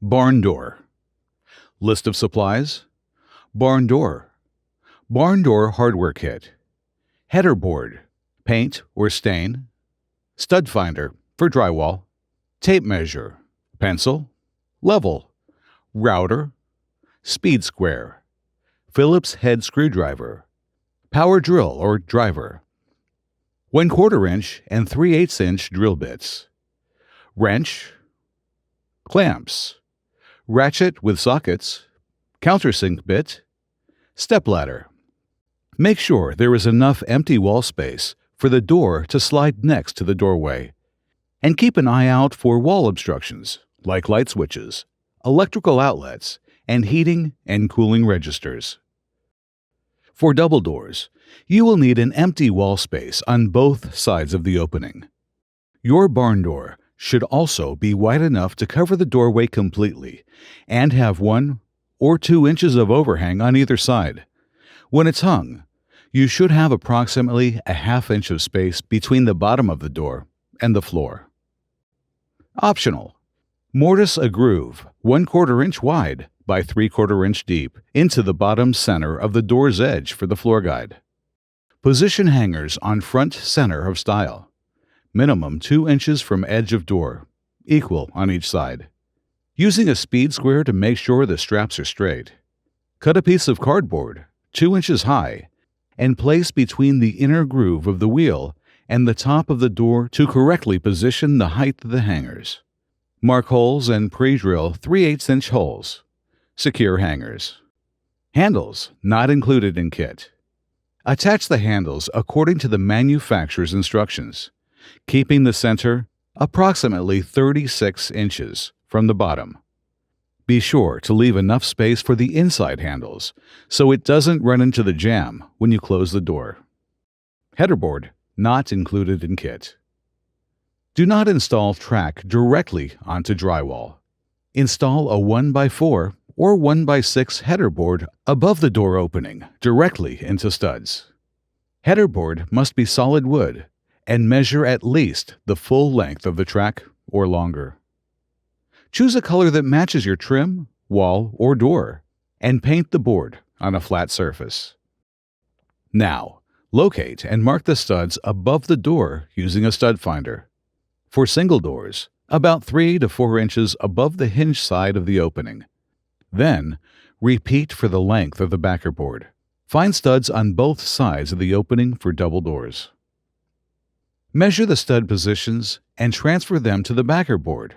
Barn door. List of supplies. Barn door. Barn door hardware kit. Header board. Paint or stain. Stud finder for drywall. Tape measure. Pencil. Level. Router. Speed square. Phillips head screwdriver. Power drill or driver. 1/4 inch and 3/8 inch drill bits. Wrench. Clamps. Ratchet with sockets. Countersink bit. Stepladder. Make sure there is enough empty wall space for the door to slide next to the doorway. And keep an eye out for wall obstructions, like light switches, electrical outlets, and heating and cooling registers. For double doors, you will need an empty wall space on both sides of the opening. Your barn door should also be wide enough to cover the doorway completely and have 1 or 2 inches of overhang on either side. When it's hung, you should have approximately a 1/2 inch of space between the bottom of the door and the floor. Optional. Mortise a groove 1/4 inch wide by 3/4 inch deep into the bottom center of the door's edge for the floor guide. Position hangers on front center of style. Minimum 2 inches from edge of door, equal on each side. Using a speed square to make sure the straps are straight. Cut a piece of cardboard 2 inches high and place between the inner groove of the wheel and the top of the door to correctly position the height of the hangers. Mark holes and pre-drill 3/8 inch holes. Secure hangers. Handles not included in kit. Attach the handles according to the manufacturer's instructions, keeping the center approximately 36 inches from the bottom. Be sure to leave enough space for the inside handles so it doesn't run into the jamb when you close the door. Header board not included in kit. Do not install track directly onto drywall. Install a 1x4 or 1x6 header board above the door opening directly into studs. Header board must be solid wood and measure at least the full length of the track or longer. Choose a color that matches your trim, wall, or door, and paint the board on a flat surface. Now, locate and mark the studs above the door using a stud finder. For single doors, about 3 to 4 inches above the hinge side of the opening. Then, repeat for the length of the backer board. Find studs on both sides of the opening for double doors. Measure the stud positions and transfer them to the backer board.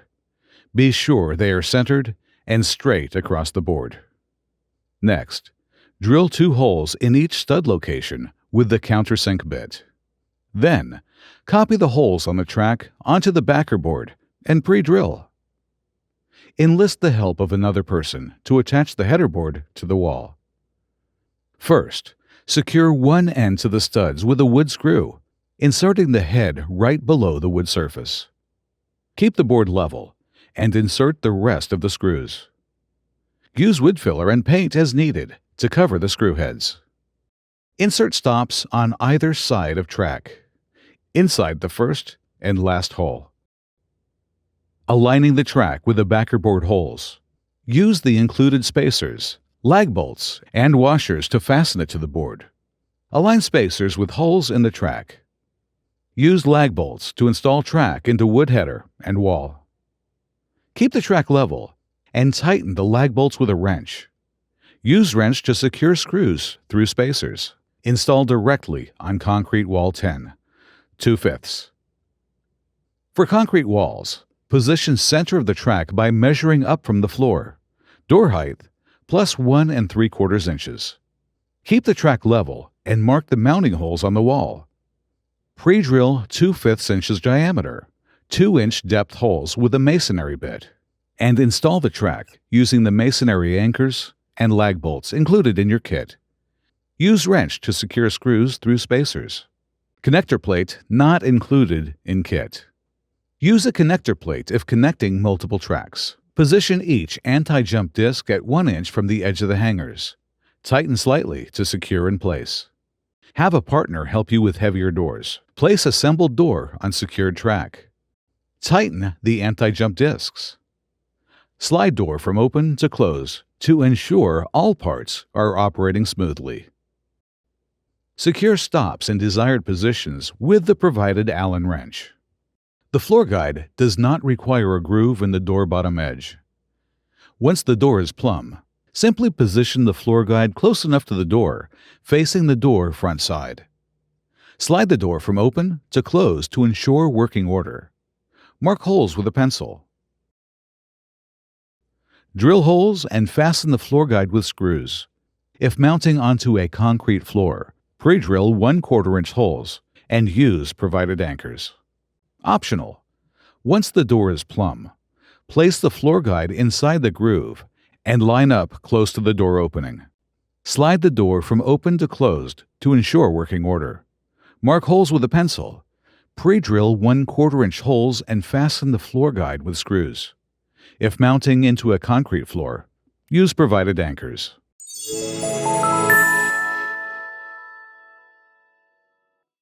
Be sure they are centered and straight across the board. Next, drill 2 holes in each stud location with the countersink bit. Then, copy the holes on the track onto the backer board and pre-drill. Enlist the help of another person to attach the header board to the wall. First, secure one end to the studs with a wood screw, inserting the head right below the wood surface. Keep the board level and insert the rest of the screws. Use wood filler and paint as needed to cover the screw heads. Insert stops on either side of track, inside the first and last hole. Aligning the track with the backer board holes. Use the included spacers, lag bolts, and washers to fasten it to the board. Align spacers with holes in the track. Use lag bolts to install track into wood header and wall. Keep the track level and tighten the lag bolts with a wrench. Use wrench to secure screws through spacers. Install directly on concrete wall 10, 2/5. For concrete walls, position center of the track by measuring up from the floor. Door height plus 1 3/4 inches. Keep the track level and mark the mounting holes on the wall. Pre-drill 2/5 inches diameter, 2-inch depth holes with a masonry bit, and install the track using the masonry anchors and lag bolts included in your kit. Use wrench to secure screws through spacers. Connector plate not included in kit. Use a connector plate if connecting multiple tracks. Position each anti-jump disc at 1 inch from the edge of the hangers. Tighten slightly to secure in place. Have a partner help you with heavier doors. Place assembled door on secured track. Tighten the anti-jump discs. Slide door from open to close to ensure all parts are operating smoothly. Secure stops in desired positions with the provided Allen wrench. The floor guide does not require a groove in the door bottom edge. Once the door is plumb, simply position the floor guide close enough to the door, facing the door front side. Slide the door from open to close to ensure working order. Mark holes with a pencil. Drill holes and fasten the floor guide with screws. If mounting onto a concrete floor, pre-drill 1/4 inch holes and use provided anchors. Optional. Once the door is plumb, place the floor guide inside the groove and line up close to the door opening. Slide the door from open to closed to ensure working order. Mark holes with a pencil. Pre-drill 1/4 inch holes and fasten the floor guide with screws. If mounting into a concrete floor, use provided anchors.